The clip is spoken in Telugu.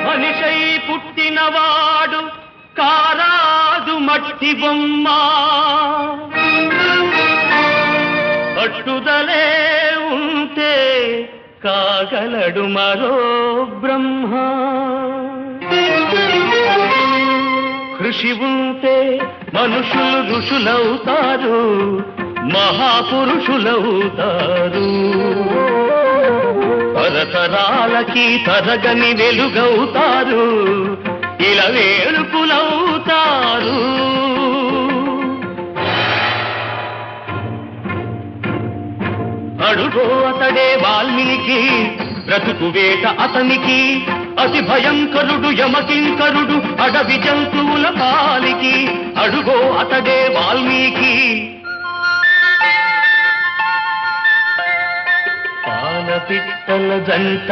మనిషై పుట్టినవాడు కారాదు మట్టి బొమ్మ పట్టుదలే ఉంటే కాగలడు మరో బ్రహ్మ కృషి ఉంటే మనుషులు ఋషులవుతారు మహాపురుషులవుతారు తరతరాలకి తరగని వెలుగవుతారు ఇలా వేడుకులవుతారు అడుగో అతడే వాల్మీకి బ్రతుకు వేట అతనికి అతి భయంకరుడు యమకింకరుడు అడవి జంతువుల పాలికి అడుగో అతడే వాల్మీకి పాలపిట్టల జంట